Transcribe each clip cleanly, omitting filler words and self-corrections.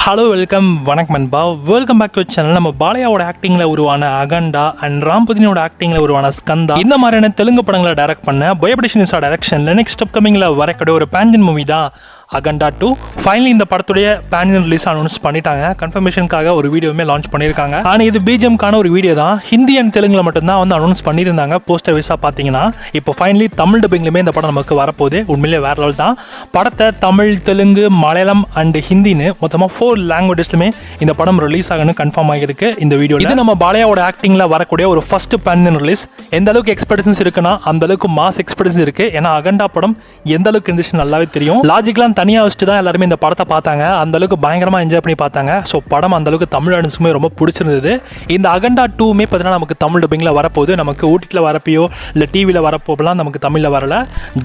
Hello welcome வணக்கம் நண்பா. Welcome back to channel. நம்ம பாலையாவோட ஆக்டிங்கில் உருவான அகண்டா அண்ட் ராம்புதினோட ஆக்டிங்கில் உருவான ஸ்கந்தா இந்த மாதிரியான தெலுங்கு படங்களை டைரக்ட் பண்ண பயபடிஷனிஸா டைரக்ஷனில் நெக்ஸ்ட் அப்கமிங்கில் வரக்கூடிய ஒரு பேண்டின் மூவி தான் அகண்டா 2. ஃபைனலி இந்த படத்துடைய பேண்டின் ரிலீஸ் அனௌன்ஸ் பண்ணிட்டாங்க. கன்ஃபர்மேஷனுக்காக ஒரு வீடியோவுமே லான்ச் பண்ணியிருக்காங்க. ஆனால் இது பிஜிஎம்கான ஒரு வீடியோ தான். ஹிந்தி அண்ட் தெலுங்குல மட்டும்தான் வந்து அனௌன்ஸ் பண்ணியிருந்தாங்க. போஸ்டர் வைஸாக பார்த்தீங்கன்னா இப்போ ஃபைனலி தமிழ் டப்பிங்லுமே இந்த படம் நமக்கு வரப்போகுது. உண்மையிலே வேற லெவல் தான். படத்தை தமிழ், தெலுங்கு, மலையாளம் அண்ட் ஹிந்தின்னு மொத்தமாக 4 லாங்குவேஜஸ்லுமே இந்த படம் ரிலீஸ் ஆகணும் கன்ஃபார்ம் ஆகிருக்கு இந்த வீடியோ. இது நம்ம பாலையாவோட ஆக்டிங்கில் வரக்கூடிய ஒரு ஃபர்ஸ்ட் பேண்டின் ரிலீஸ். எந்த அளவுக்கு எக்ஸ்பெக்டேஷன்ஸ் இருக்குன்னா அந்த அளவுக்கு மாஸ் எக்ஸ்பெக்டேஷன்ஸ் இருக்கு. ஏன்னா அகண்டா படம் எந்த அளவுக்கு இருந்துச்சு நல்லாவே தெரியும். லாஜிக்லாம் தனியாக வச்சுட்டு தான் எல்லாருமே இந்த படத்தை பார்த்தாங்க. அந்த அளவுக்கு பயங்கரமாக என்ஜாய் பண்ணி பார்த்தாங்க. ஸோ படம் அந்த அளவுக்கு தமிழ் ஆடியன்ஸுமே ரொம்ப பிடிச்சிருந்தது. இந்த அகண்டா 2மே பார்த்தீங்கன்னா நமக்கு தமிழ் டப்பிங்கில் வரப்போகுது. நமக்கு ஓடிடியில் வரப்போ இல்லை டிவியில் வரப்போலாம் நமக்கு தமிழில் வரல,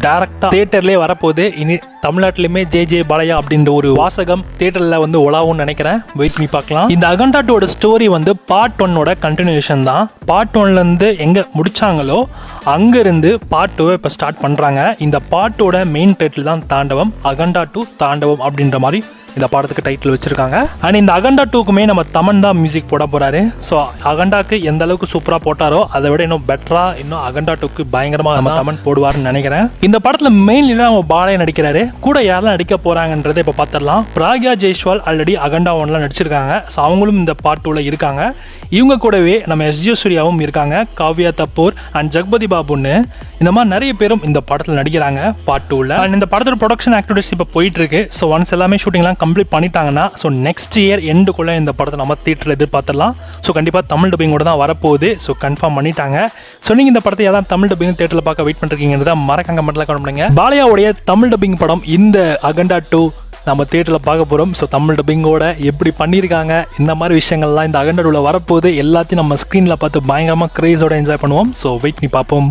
டேரக்டாக தியேட்டர்லேயே வரப்போகுது. இனி தமிழ்நாட்டிலுமே ஜே பாலையா அப்படின்ற ஒரு வாசகம் தியேட்டரில் வந்து உலாவும்னு நினைக்கிறேன். வெயிட் பண்ணி பார்க்கலாம். இந்த அகண்டா 2ஓட ஸ்டோரி வந்து பார்ட் 1ஓட கண்டினியூஷன் தான். பார்ட் 1லேருந்து எங்கே முடிச்சாங்களோ அங்கேருந்து பார்ட் 2 இப்போ ஸ்டார்ட் பண்ணுறாங்க. இந்த பார்ட்டோட மெயின் டைட்டில் தான் தாண்டவம். அகண்டா 2 தாண்டவம் அப்படின்ற மாதிரி இந்த படத்துக்கு டைட்டில் வச்சிருக்காங்க. அண்ட் இந்த அகண்டா 2க்குமே நம்ம தமன் தான் மியூசிக் போட போறாரு. ஸோ அகண்டாக்கு எந்த அளவுக்கு சூப்பராக போட்டாரோ அதை விட இன்னும் பெட்டரா இன்னும் அகண்டா 2க்கு பயங்கரமாக நம்ம தமன் போடுவார்னு நினைக்கிறேன். இந்த படத்தில் மெயின்லி நம்ம பாலையா நடிக்கிறாரு. கூட யாரெல்லாம் நடிக்க போறாங்கன்றதை இப்போ பார்த்துடலாம். பிராக்யா ஜெய்ஸ்வால் ஆல்ரெடி அகண்டா 1ல நடிச்சிருக்காங்க. ஸோ அவங்களும் இந்த பார்ட் 2ல இருக்காங்க. இவங்க கூடவே நம்ம எஸ்ஜே சூர்யாவும் இருக்காங்க, காவ்யா தப்பூர் அண்ட் ஜெகபதி பாபுன்னு இந்த மாதிரி நிறைய பேரும் இந்த படத்தில் நடிக்கிறாங்க பார்ட் 2ல. அண்ட் இந்த படத்தோட ப்ரொடக்ஷன் ஆக்டிவிட்டிஸ் இப்போ போயிட்டு இருக்கு. ஸோ ஒன்ஸ் எல்லாமே ஷூட்டிங்லாம் கம்ப்ளீட் பண்ணிட்டாங்கன்னா ஸோ நெக்ஸ்ட் இயர் எண்டுக்குள்ளே இந்த படத்தை நம்ம தியேட்டரில் எதிர்பார்த்துடலாம். ஸோ கண்டிப்பாக தமிழ் டப்பிங்கோட தான் வரப்போகுது. ஸோ கன்ஃபார்ம் பண்ணிட்டாங்க. ஸோ நீங்கள் இந்த படத்தை எல்லாம் தமிழ் டப்பிங் தியேட்டரில் பார்க்க வெயிட் பண்ணிருக்கீங்கிறத மறக்காம மட்டும் கமெண்ட் பண்ணுங்க. பாலையாவுடைய தமிழ் டப்பிங் படம் இந்த அகண்டா 2 நம்ம தியேட்டரில் பார்க்க போகிறோம். ஸோ தமிழ் டப்பிங்கோட எப்படி பண்ணியிருக்காங்க, இந்த மாதிரி விஷயங்கள்லாம் இந்த அகண்டா 2ல வரப்போகுது. எல்லாத்தையும் நம்ம ஸ்க்ரீனில் பார்த்து பயங்கரமாக கிரேஸோட என்ஜாய் பண்ணுவோம். ஸோ வெயிட் பண்ணி பார்ப்போம்.